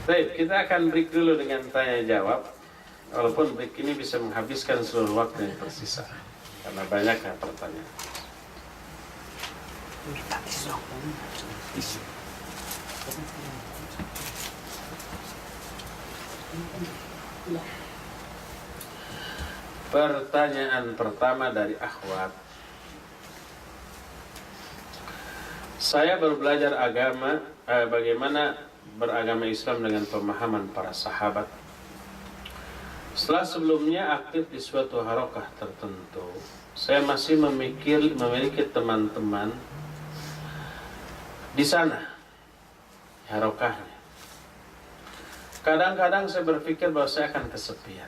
Baik, kita akan break dulu dengan tanya jawab. Walaupun break ini bisa menghabiskan seluruh waktu yang tersisa karena banyaknya pertanyaan. Pertanyaan pertama dari akhwat. Saya baru belajar agama, bagaimana beragama Islam dengan pemahaman para sahabat. Setelah sebelumnya aktif di suatu harokah tertentu, saya masih memiliki teman-teman di sana harokahnya. Kadang-kadang saya berpikir bahwa saya akan kesepian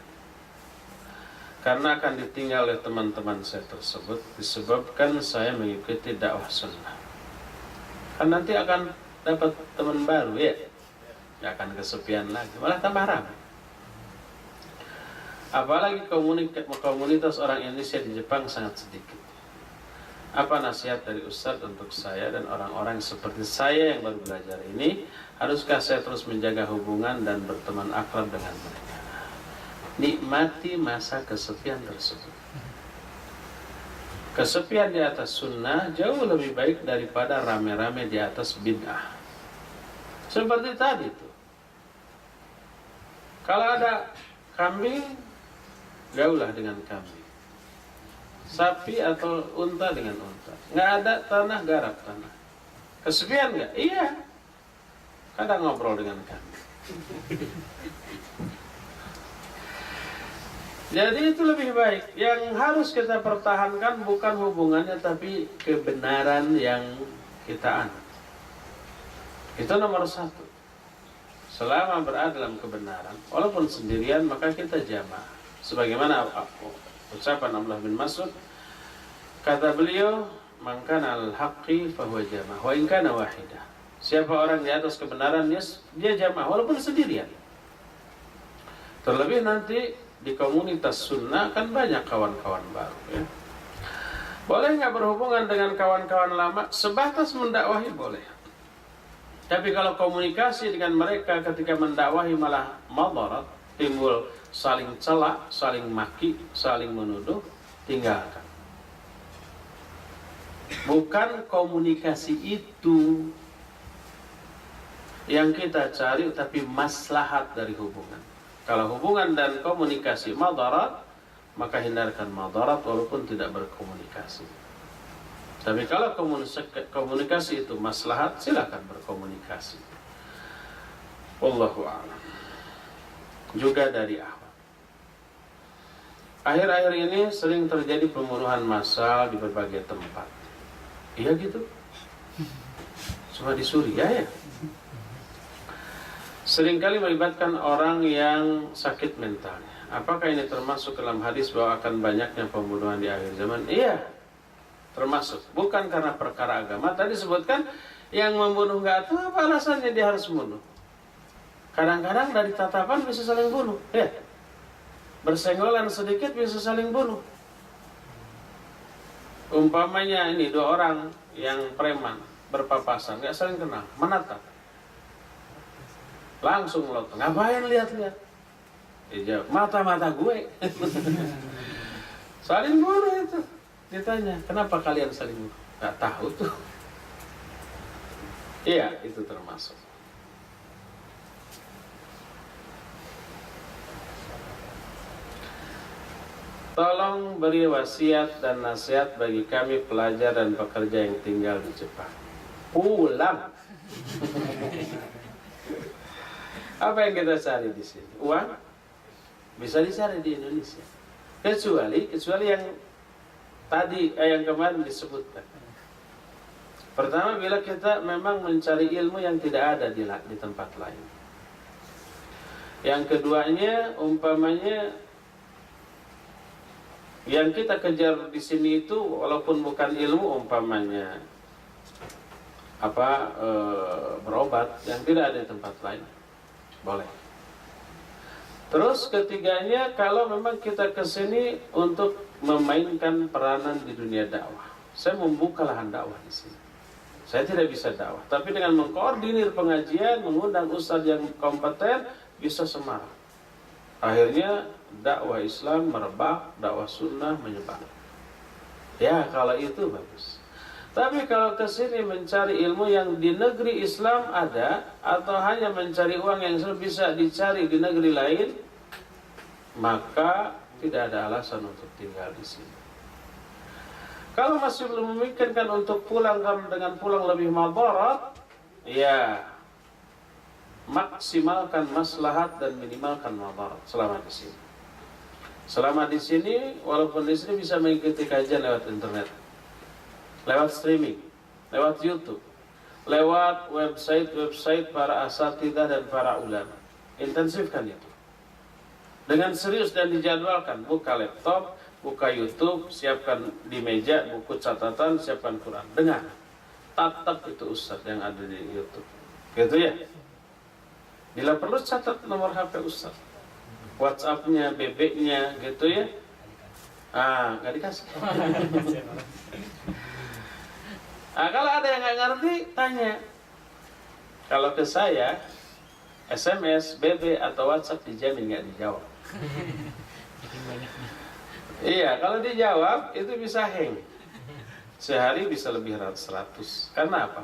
karena akan ditinggal oleh teman-teman saya tersebut disebabkan saya mengikuti dakwah sunnah. Kan nanti akan dapat teman baru ya, nggak akan kesepian lagi, malah tambah ramai. Apalagi komunitas orang Indonesia di Jepang sangat sedikit. Apa nasihat dari Ustadz untuk saya dan orang-orang seperti saya yang baru belajar ini? Haruskah saya terus menjaga hubungan dan berteman akrab dengan mereka? Nikmati masa kesepian tersebut. Kesepian di atas sunnah jauh lebih baik daripada rame-rame di atas bid'ah. Seperti tadi tuh, kalau ada kambing, gaulah dengan kambing. Sapi atau unta dengan unta. Nggak ada tanah, garap tanah. Kesepian nggak? Iya. Kadang ngobrol dengan kambing. Jadi itu lebih baik. Yang harus kita pertahankan bukan hubungannya, tapi kebenaran yang kita anut. Itu nomor satu. Selama berada dalam kebenaran, walaupun sendirian, maka kita jamaah. Sebagaimana ucapan Abdullah bin Mas'ud, kata beliau, "Man kana al-haqqi fahuwa jamaah, wa in kana wahidah." Siapa orang di atas kebenaran, dia jamaah, walaupun sendirian. Terlebih nanti di komunitas sunnah kan banyak kawan-kawan baru ya. Boleh nggak berhubungan dengan kawan-kawan lama? Sebatas mendakwahi boleh. Tapi kalau komunikasi dengan mereka ketika mendakwahi malah madarat, timbul saling celak, saling maki, saling menuduh, tinggalkan. Bukan komunikasi itu yang kita cari, tapi maslahat dari hubungan. Kalau hubungan dan komunikasi madarat, maka hindarkan madarat walaupun tidak berkomunikasi. Tapi kalau komunikasi itu maslahat, silakan berkomunikasi. Wallahu a'lam. Juga dari ahwat. Akhir-akhir ini sering terjadi pembunuhan massal di berbagai tempat. Iya gitu? Cuma di Suriah ya? Seringkali melibatkan orang yang sakit mentalnya. Apakah ini termasuk dalam hadis bahwa akan banyaknya pembunuhan di akhir zaman? Iya, termasuk. Bukan karena perkara agama. Tadi sebutkan yang membunuh nggak tahu apa alasannya dia harus membunuh. Kadang-kadang dari tatapan bisa saling bunuh. Ya, bersenggolan sedikit bisa saling bunuh. Umpamanya ini dua orang yang preman berpapasan, nggak saling kenal, menatap. Langsung melotong, ngapain lihat-lihat? Dijawab, mata-mata gue. Saling bunuh itu. Ditanya, kenapa kalian saling bunuh? Gak tahu tuh. Iya, itu termasuk. Tolong beri wasiat dan nasihat bagi kami pelajar dan pekerja yang tinggal di Jepang. Pulang. Apa yang kita cari di sini? Uang bisa dicari di Indonesia. Kecuali yang tadi yang kemarin disebutkan. Pertama, bila kita memang mencari ilmu yang tidak ada di tempat lain. Yang keduanya, umpamanya yang kita kejar di sini itu walaupun bukan ilmu, umpamanya berobat yang tidak ada di tempat lain. Boleh. Terus ketiganya, kalau memang kita kesini untuk memainkan peranan di dunia dakwah, saya membuka lahan dakwah di sini. Saya tidak bisa dakwah, tapi dengan mengkoordinir pengajian, mengundang ustadz yang kompeten, bisa semarak. Akhirnya dakwah Islam merebak, dakwah sunnah menyebar. Ya, kalau itu bagus. Tapi kalau ke sini mencari ilmu yang di negeri Islam ada, atau hanya mencari uang yang bisa dicari di negeri lain, maka tidak ada alasan untuk tinggal di sini. Kalau masih belum memikirkan untuk pulang karena dengan pulang lebih madarat, ya maksimalkan maslahat dan minimalkan madarat selama di sini. Selama di sini, walaupun di sini bisa mengikuti kajian lewat internet, lewat streaming, lewat YouTube, lewat website para asatidzah dan para ulama. Intensifkan itu. Dengan serius dan dijadwalkan, buka laptop, buka YouTube, siapkan di meja buku catatan, siapkan Quran. Dengar, tatap itu ustadz yang ada di YouTube. Gitu ya. Bila perlu catat nomor HP ustadz, WhatsApp-nya, BB-nya, gitu ya. Nggak dikasih. Kalau ada yang nggak ngerti, tanya. Kalau ke saya, SMS, BB atau WhatsApp dijamin nggak dijawab. Iya, kalau dijawab itu bisa hang. Sehari bisa lebih 100. Karena apa?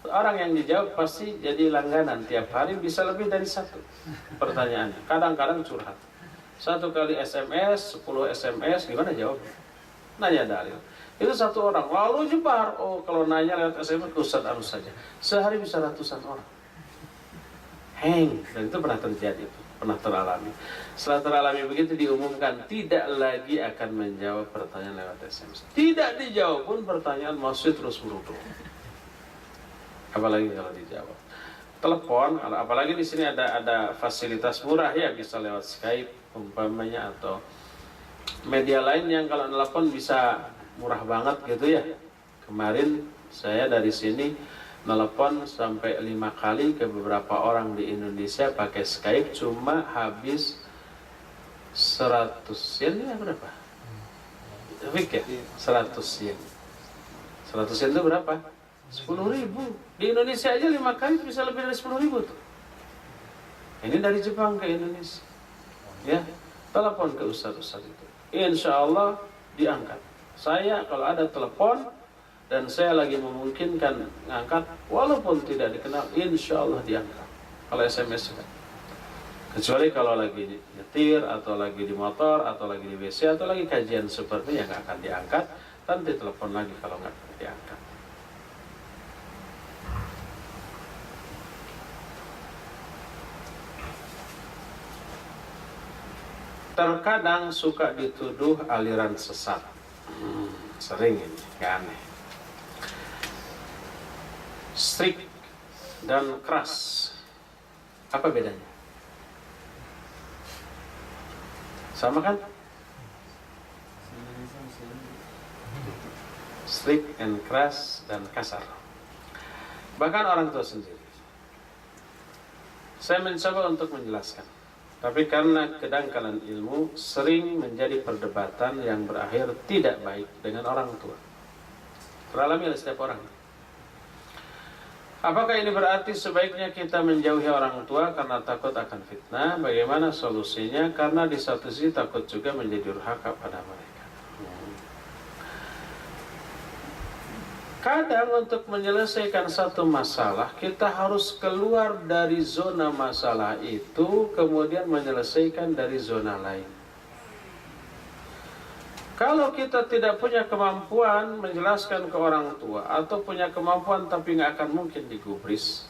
Orang yang dijawab pasti jadi langganan. Tiap hari bisa lebih dari 1 pertanyaannya. Kadang-kadang curhat. 1 kali SMS, 10 SMS, gimana jawabnya? Nanya dalil. Itu 1 orang. Lalu nyebar. Oh, kalau nanya lewat SMS, Ustadz anu saja. Sehari bisa ratusan orang. Hang. Dan itu pernah terjadi. Pernah teralami. Setelah teralami begitu diumumkan, tidak lagi akan menjawab pertanyaan lewat SMS. Tidak dijawab pun pertanyaan masih terus meruduk. Apalagi kalau dijawab. Telepon, apalagi di sini ada fasilitas murah ya, bisa lewat Skype umpamanya atau media lain yang kalau telepon bisa murah banget gitu ya. Kemarin saya dari sini nelpon sampai 5 kali ke beberapa orang di Indonesia pakai Skype, cuma habis 100 yen ya berapa? Fik ya? 100 yen. 100 yen itu berapa? 10.000. Di Indonesia aja 5 kali bisa lebih dari 10.000 tuh. Ini dari Jepang ke Indonesia. Ya, telepon ke ustadz-ustadz itu. Insya Allah diangkat. Saya kalau ada telepon dan saya lagi memungkinkan ngangkat, walaupun tidak dikenal, insya Allah diangkat. Kalau SMS kan. Kecuali kalau lagi nyetir, atau lagi di motor, atau lagi di WC, atau lagi kajian seperti yang nggak akan diangkat, nanti telepon lagi kalau nggak diangkat. Terkadang suka dituduh aliran sesat. Sering ini, nggak aneh. Strict dan keras, apa bedanya? Sama kan? Strict and keras dan kasar. Bahkan orang tua sendiri. Saya mencoba untuk menjelaskan, tapi karena kedangkalan ilmu sering menjadi perdebatan yang berakhir tidak baik dengan orang tua. Teralami oleh setiap orang. Apakah ini berarti sebaiknya kita menjauhi orang tua karena takut akan fitnah? Bagaimana solusinya? Karena di satu sisi takut juga menjadi durhaka pada mereka. Kadang untuk menyelesaikan satu masalah, kita harus keluar dari zona masalah itu, kemudian menyelesaikan dari zona lain. Kalau kita tidak punya kemampuan menjelaskan ke orang tua, atau punya kemampuan tapi nggak akan mungkin digubris,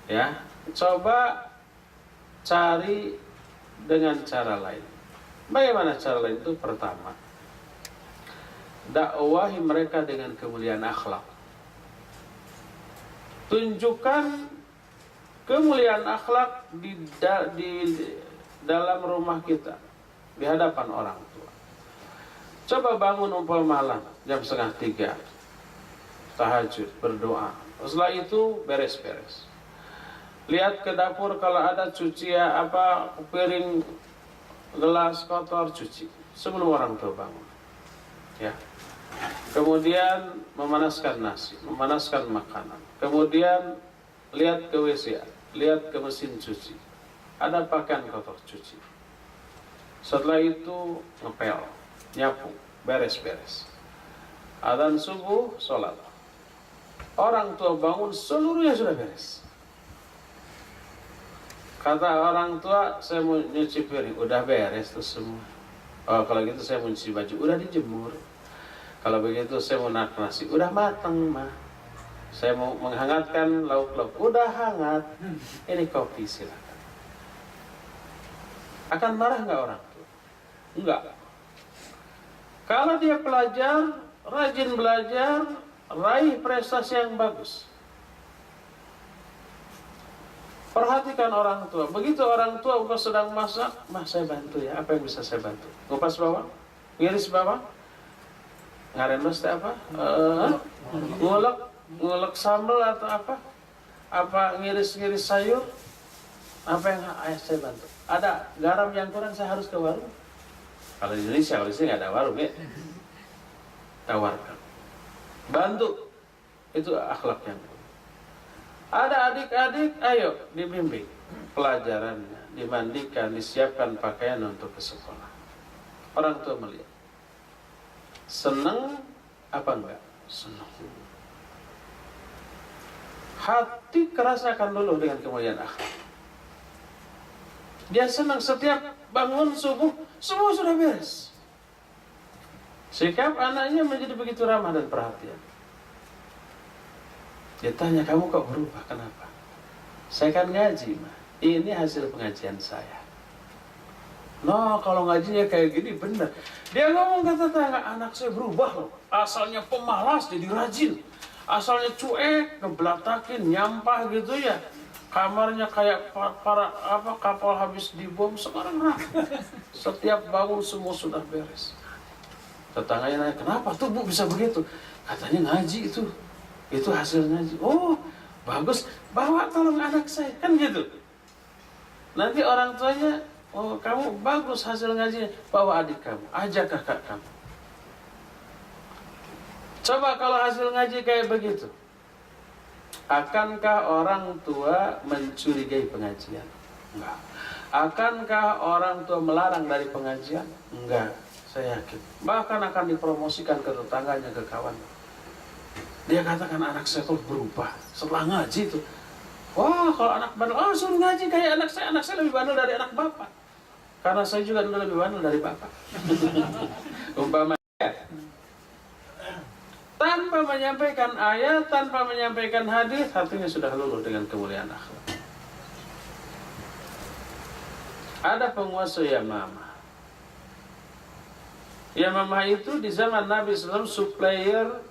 ya, coba cari dengan cara lain. Bagaimana cara lain itu? Pertama, dakwahi mereka dengan kemuliaan akhlak. Tunjukkan kemuliaan akhlak di dalam rumah kita, di hadapan orang tua. Coba bangun umpama malam jam 2:30, tahajud, berdoa. Setelah itu beres-beres. Lihat ke dapur kalau ada cuci piring, gelas kotor, cuci sebelum orang tua bangun. Ya. kemudian memanaskan nasi, memanaskan makanan, kemudian lihat ke WC, lihat ke mesin cuci, ada pakaian kotor cuci. Setelah itu ngepel, nyapu, beres-beres. Adzan subuh, sholat. Orang tua bangun, seluruhnya sudah beres. Kata orang tua, saya mau nyuci piring, udah beres tuh semua. Oh, kalau gitu saya mau nyuci baju, udah dijemur. Kalau begitu saya mau nak nasi, udah matang mah. Saya mau menghangatkan lauk-lauk, udah hangat. Ini kopi silakan. Akan marah nggak orang tua? Enggak. Kalau dia pelajar, rajin belajar, raih prestasi yang bagus. Perhatikan orang tua. Begitu orang tua sedang masak, mah saya bantu ya. Apa yang bisa saya bantu? Ngupas bawang, ngiris bawang, ngaren mesti apa? Ngulek sambal atau apa? Apa ngiris-ngiris sayur? Apa yang saya bantu? Ada garam yang kurang, saya harus ke warung. Kalau di Indonesia, kalau di sini nggak ada warung ya. Tawarkan, bantu, itu akhlak yang baik. Ada adik-adik, ayo dibimbing pelajarannya, dimandikan, disiapkan pakaian untuk ke sekolah. Orang tua melihat, senang apa enggak? Senang. Hati kerasakan dulu dengan kemuliaan akhlak. Dia senang setiap bangun subuh, semua sudah beres. Sikap anaknya menjadi begitu ramah dan perhatian. Dia tanya, kamu kok berubah, kenapa? Saya kan ngaji, mah. Ini hasil pengajian saya. No, kalau ngajinya kayak gini benar. Dia ngomong ke tetangga, anak saya berubah loh. Asalnya pemalas jadi rajin. Asalnya cuek, ngebelatakin, nyampah gitu ya. Kamarnya kayak kapal habis dibom, sekarang rapi. Setiap bangun semua sudah beres. Tetangganya nanya, kenapa tuh Bu bisa begitu? Katanya ngaji itu. Itu hasil ngaji. Oh, bagus. Bawa tolong anak saya. Kan gitu. Nanti orang tuanya, oh kamu bagus hasil ngajinya. Bawa adik kamu. Ajak kakak kamu. Coba kalau hasil ngaji kayak begitu. Akankah orang tua mencurigai pengajian? Enggak. Akankah orang tua melarang dari pengajian? Enggak, saya yakin. Bahkan akan dipromosikan ke tetangganya, ke kawan. Dia katakan anak saya tuh berubah setelah ngaji tuh. Wah, kalau anak bandel, oh suruh ngaji kayak anak saya lebih bandel dari anak bapak. Karena saya juga dulu lebih bandel dari bapak. Umpamanya. Tanpa menyampaikan ayat, tanpa menyampaikan hadis, hatinya sudah luluh dengan kemuliaan akhlak. Ada penguasa Yamamah. Yamamah itu di zaman Nabi SAW supplier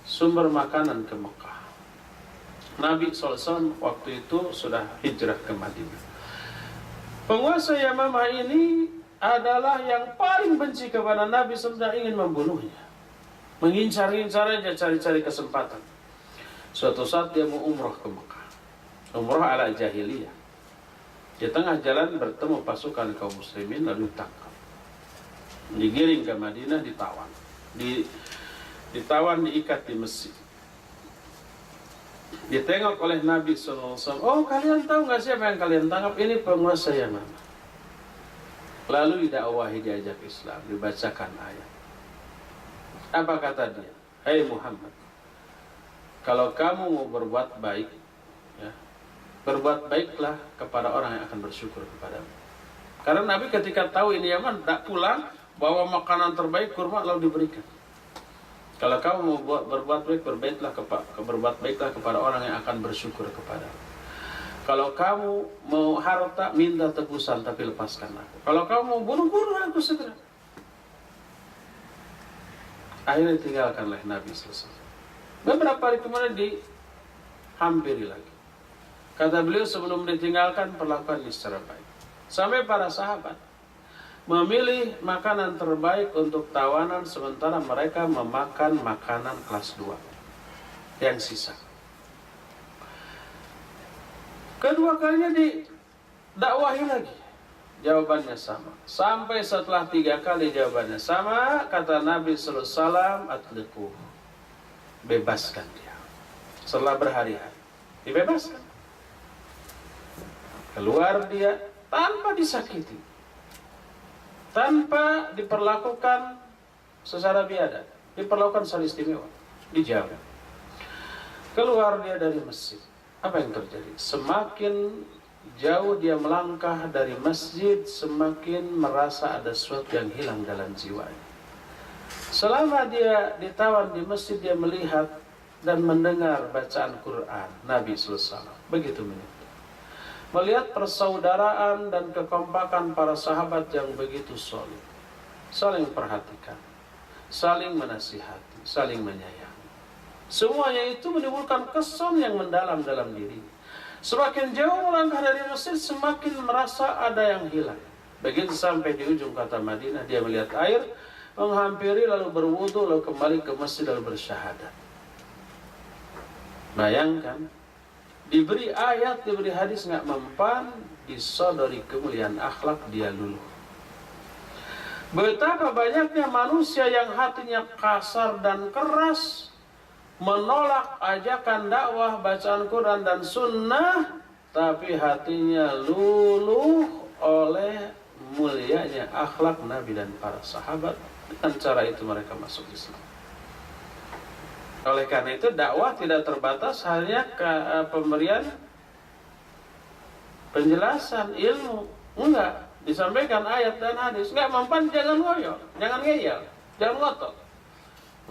sumber makanan ke Mekah. Nabi SAW waktu itu sudah hijrah ke Madinah. Penguasa Yamamah ini adalah yang paling benci kepada Nabi SAW, ingin membunuhnya. Mengincar-incar aja, cari-cari kesempatan. Suatu saat dia mau umroh ke Mekah. Umroh ala jahiliyah. Di tengah jalan bertemu pasukan kaum muslimin, lalu ditangkap. Digiring ke Madinah, ditawan. Ditawan, diikat di Mesir. Ditengok oleh Nabi SAW. Oh, kalian tahu nggak siapa yang kalian tangkap? Ini penguasa Yamamah. Lalu didakwahi, diajak Islam, dibacakan ayat. Apa kata dia? Hai Muhammad, kalau kamu mau berbuat baik, ya, berbuat baiklah kepada orang yang akan bersyukur kepadamu. Karena Nabi ketika tahu ini Yaman, tak pulang, bawa makanan terbaik, kurma, lalu diberikan. Kalau kamu mau berbuat baik, berbuat baiklah kepada orang yang akan bersyukur kepadamu. Kalau kamu mau harta, minta tebusan, tapi lepaskan aku. Kalau kamu mau bunuh aku segera. Akhirnya tinggalkanlah Nabi SAW. Beberapa hari kemudian dihampiri lagi. Kata beliau, sebelum ditinggalkan, perlakukan secara baik. Sampai para sahabat memilih makanan terbaik untuk tawanan, sementara mereka memakan makanan kelas 2 yang sisa. Kedua kalinya didakwahi lagi. Jawabannya sama. Sampai setelah 3 kali jawabannya sama, kata Nabi sallallahu alaihi wasallam, atliquhu, bebaskan dia. Setelah berhari-hari dibebaskan. Keluar dia tanpa disakiti, tanpa diperlakukan secara biadab, diperlakukan secara istimewa, dijaga. Keluar dia dari masjid. Apa yang terjadi? Semakin jauh dia melangkah dari masjid, semakin merasa ada sesuatu yang hilang dalam jiwanya. Selama dia ditawan di masjid, dia melihat dan mendengar bacaan Quran Nabi sallallahu alaihi wasallam. Begitu menikmati. Melihat persaudaraan dan kekompakan para sahabat yang begitu solid, saling perhatikan, saling menasihati, saling menyayangi. Semuanya itu menimbulkan kesan yang mendalam dalam diri. Semakin jauh melangkah dari masjid, semakin merasa ada yang hilang. Begitu sampai di ujung kota Madinah, dia melihat air, menghampiri, lalu berwudu, lalu kembali ke masjid, lalu bersyahadat. Bayangkan, diberi ayat, diberi hadis nggak mempan, disodori kemuliaan akhlak, dia luluh. Betapa banyaknya manusia yang hatinya kasar dan keras, menolak ajakan dakwah, bacaan Quran dan sunnah, tapi hatinya luluh oleh mulianya akhlak Nabi dan para sahabat. Dengan cara itu mereka masuk Islam. Oleh karena itu dakwah tidak terbatas hanya ke pemberian penjelasan ilmu. Enggak, disampaikan ayat dan hadis. Enggak mempan, jangan ngoyo, jangan ngeyel, jangan ngotot.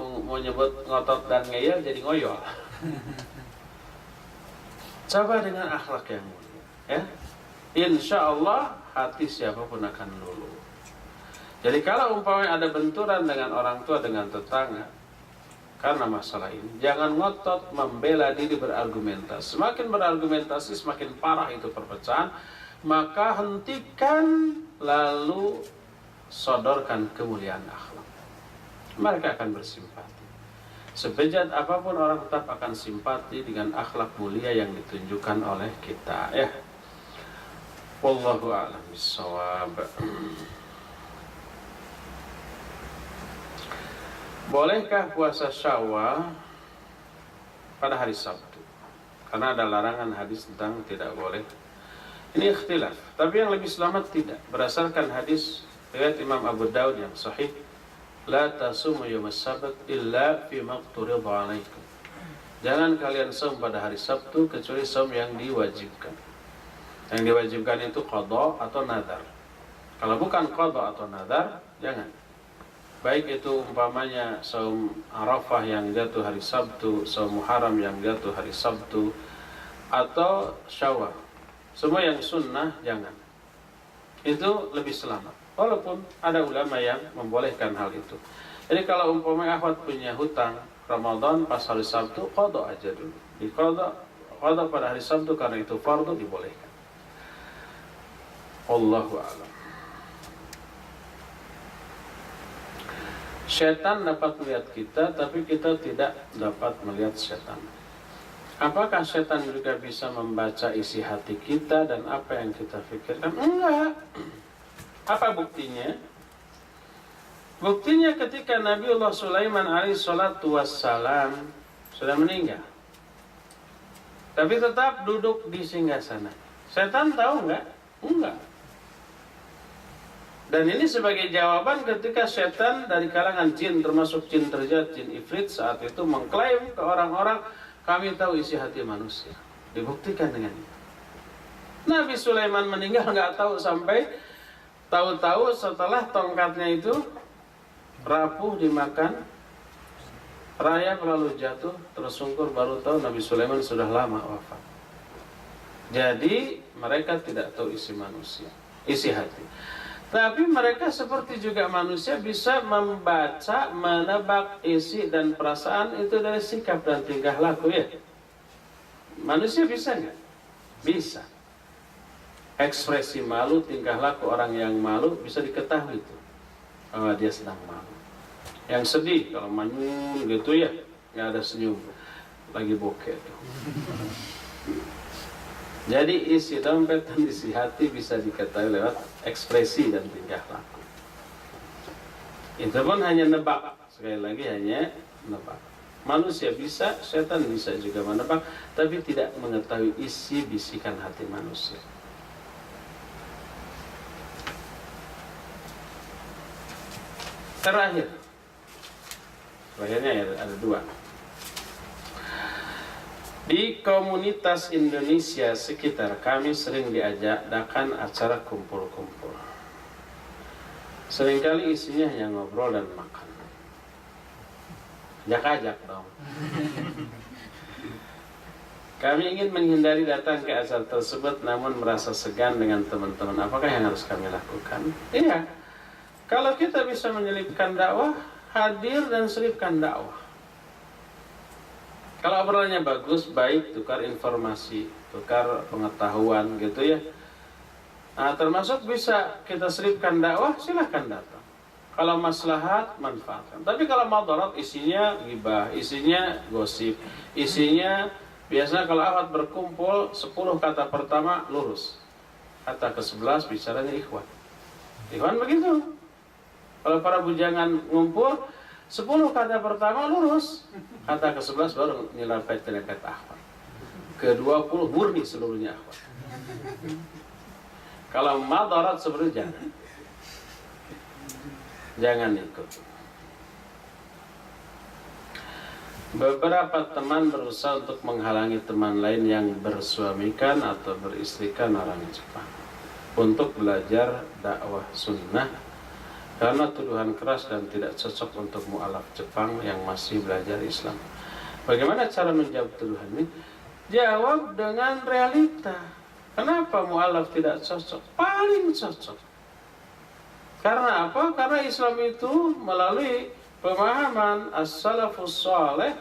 Mau nyebut ngotot dan ngeyel jadi ngoyo. Coba dengan akhlak yang mulia, ya. Insya Allah hati siapapun akan luluh. Jadi kalau umpamanya ada benturan dengan orang tua, dengan tetangga, karena masalah ini, jangan ngotot membela diri berargumentasi. Semakin berargumentasi, semakin parah itu perpecahan. Maka hentikan, lalu sodorkan kemuliaan akhlak. Mereka akan bersimpati. Sebejat apapun orang tetap akan simpati dengan akhlak mulia yang ditunjukkan oleh kita, ya. Wallahu a'lam bishawab. Bolehkah puasa Syawal pada hari Sabtu? Karena ada larangan hadis tentang tidak boleh. Ini ikhtilaf, tapi yang lebih selamat tidak. Berdasarkan hadis riwayat Imam Abu Daud yang sahih, la tasumu yaumas sabt illa fi maqturid 'alaikum. Jangan kalian saum pada hari Sabtu kecuali saum yang diwajibkan. Yang diwajibkan itu qada atau nadar. Kalau bukan qada atau nadar, jangan. Baik itu umpamanya saum Arafah yang jatuh hari Sabtu, saum Muharram yang jatuh hari Sabtu, atau Syawal. Semua yang sunnah jangan. Itu lebih selamat. Walaupun ada ulama yang membolehkan hal itu. Jadi kalau umpamanya akhwat punya hutang Ramadan pas hari Sabtu, qada aja dulu. Di qada pada hari Sabtu karena itu fardu, dibolehkan. Wallahu a'lam. Setan dapat melihat kita, tapi kita tidak dapat melihat setan. Apakah setan juga bisa membaca isi hati kita dan apa yang kita pikirkan? Enggak. Apa buktinya? Buktinya ketika Nabiullah Sulaiman alaihissalatu wassalam sudah meninggal, tapi tetap duduk di singgasana. Setan tahu enggak? Enggak. Dan ini sebagai jawaban ketika setan dari kalangan jin, termasuk jin terjat, jin ifrit, saat itu mengklaim ke orang-orang, kami tahu isi hati manusia. Dibuktikan dengan itu. Nabi Sulaiman meninggal nggak tahu, sampai tahu-tahu setelah tongkatnya itu rapuh dimakan rayap lalu jatuh tersungkur, baru tahu Nabi Sulaiman sudah lama wafat. Jadi mereka tidak tahu isi manusia, isi hati. Tapi mereka seperti juga manusia bisa membaca, menebak isi dan perasaan itu dari sikap dan tingkah laku, ya. Manusia bisa nggak? Bisa. Ekspresi malu, tingkah laku orang yang malu bisa diketahui itu, bahwa dia sedang malu. Yang sedih kalau manyun gitu, ya, nggak ada senyum, lagi bokeh tuh. Jadi isi dompet dan isi hati bisa diketahui lewat ekspresi dan tingkah laku. Itu pun hanya nebak, sekali lagi hanya nebak. Manusia bisa, setan bisa juga menebak, tapi tidak mengetahui isi bisikan hati manusia. Terakhir, ada dua. Di komunitas Indonesia sekitar kami sering diadakan acara kumpul-kumpul. Seringkali isinya hanya ngobrol dan makan. Ajak-ajak dong. Kami ingin menghindari datang ke acara tersebut, namun merasa segan dengan teman-teman. Apakah yang harus kami lakukan? Iya, kalau kita bisa menyelipkan dakwah, hadir dan selipkan dakwah. Kalau obrolannya bagus, baik, tukar informasi, tukar pengetahuan gitu ya. Nah, termasuk bisa kita selipkan dakwah, silahkan datang. Kalau maslahat, manfaatkan. Tapi kalau madarat, isinya ghibah, isinya gosip, isinya biasanya kalau akhwat berkumpul 10 kata pertama lurus, kata ke-11 bicaranya ikhwan. Ikhwan begitu. Kalau para bujangan ngumpul 10 kata pertama lurus, kata ke-11 baru nyelapet-nyelapet akhwat. Ke-20 murni seluruhnya akhwat. Kalau madarat sebenarnya jangan ikut. Beberapa teman berusaha untuk menghalangi teman lain yang bersuamikan atau beristrikan orang Jepang untuk belajar dakwah sunnah karena tuduhan keras dan tidak cocok untuk mu'alaf Jepang yang masih belajar Islam. Bagaimana cara menjawab tuduhan ini? Jawab dengan realita. Kenapa mu'alaf tidak cocok? Paling cocok. Karena apa? Karena Islam itu melalui pemahaman as-salafus saleh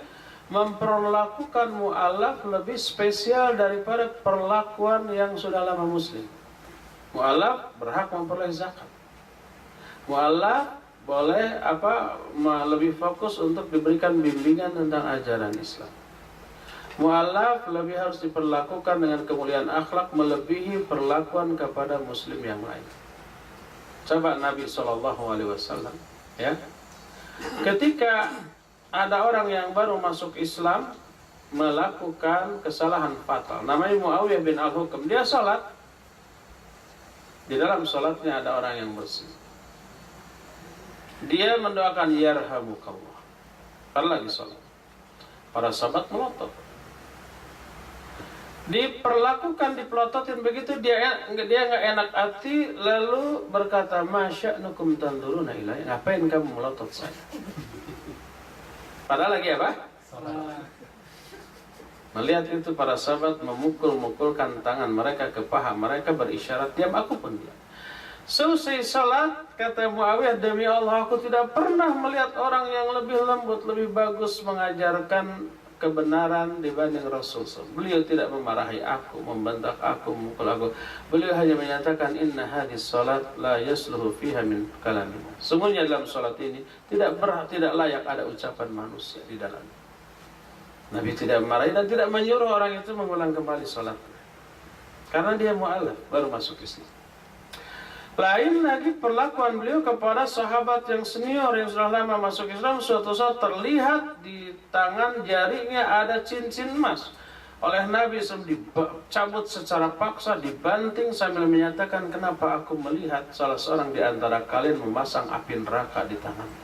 memperlakukan mu'alaf lebih spesial daripada perlakuan yang sudah lama muslim. Mu'alaf berhak memperoleh zakat. Mu'alaf boleh lebih fokus untuk diberikan bimbingan tentang ajaran Islam. Mu'alaf lebih harus diperlakukan dengan kemuliaan akhlak melebihi perlakuan kepada muslim yang lain. Coba Nabi SAW, ya, ketika ada orang yang baru masuk Islam melakukan kesalahan fatal, namanya Muawiyah bin Al-Hukam, dia sholat, di dalam sholatnya ada orang yang bersih, dia mendoakan yarhamukallah, kalau lagi sholat, para sahabat melotot, diperlakukan, dipelototin begitu, dia nggak enak hati, lalu berkata, masya'nukum tanduruna ilai, ngapain kamu melotot saya? Padahal lagi apa? Melihat itu para sahabat memukul-mukulkan tangan mereka ke paha mereka, berisyarat diam, aku pun diam. Selesai salat, kata Muawiyah, demi Allah aku tidak pernah melihat orang yang lebih lembut, lebih bagus mengajarkan kebenaran dibanding Rasul. Beliau tidak memarahi aku, membentak aku, memukul aku. Beliau hanya menyatakan, inna hadis salat la yasluhu fiha min kalamin. Semuanya dalam salat ini tidak layak ada ucapan manusia di dalamnya. Nabi tidak memarahi dan tidak menyuruh orang itu mengulang kembali salat, karena dia mu'alaf, baru masuk Islam. Lain lagi perlakuan beliau kepada sahabat yang senior yang sudah lama masuk Islam. Suatu saat terlihat di tangan jarinya ada cincin emas. Oleh Nabi SAW dicabut secara paksa, dibanting sambil menyatakan, kenapa aku melihat salah seorang di antara kalian memasang api neraka di tangannya.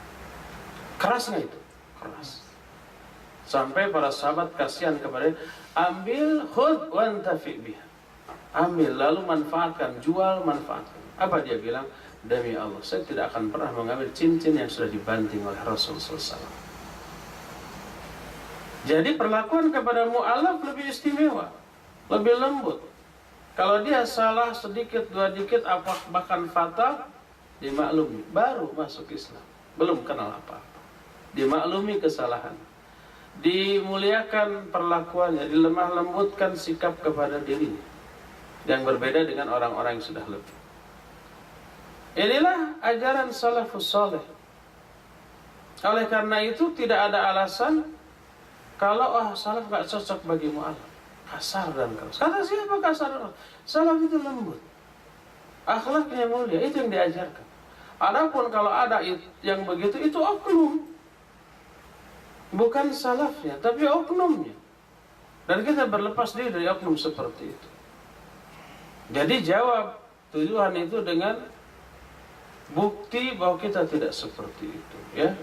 Kerasnya itu, keras. Sampai para sahabat kasihan kepadanya, ambil, khud wantafi biha. Ambil lalu manfaatkan, jual manfaatkan. Apa dia bilang? Demi Allah, saya tidak akan pernah mengambil cincin yang sudah dibanting oleh Rasul SAW. Jadi perlakuan kepada mu'alaf lebih istimewa, lebih lembut. Kalau dia salah sedikit, dua dikit, bahkan fatal, dimaklumi. Baru masuk Islam, belum kenal apa-apa, dimaklumi kesalahan, dimuliakan perlakuannya, dilemah lembutkan sikap kepada dirinya, yang berbeda dengan orang-orang yang sudah lebih. Inilah ajaran salafus saleh. Oleh karena itu tidak ada alasan kalau salaf nggak cocok bagi mu'alaf. kasar dan keras. Kata siapa kasar? Salaf itu lembut, akhlaknya mulia, itu yang diajarkan. Adapun kalau ada yang begitu, itu oknum, bukan salafnya, tapi oknumnya. Dan kita berlepas diri dari oknum seperti itu. Jadi jawab tujuan itu dengan bukti bahwa kita tidak seperti itu, ya.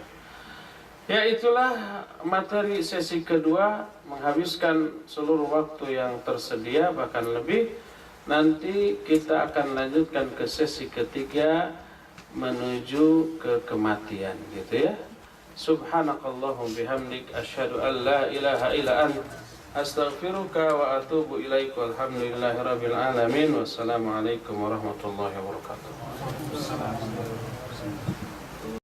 Ya, itulah materi sesi kedua, menghabiskan seluruh waktu yang tersedia, bahkan lebih. Nanti kita akan lanjutkan ke sesi ketiga, menuju ke kematian, gitu ya. Subhanakallahum bihamdik, asyhadu an la ilaha illa anta, astaghfiruka wa atubu ilaik, walhamdulillahi rabbil alamin. Wassalamualaikum warahmatullahi wabarakatuh.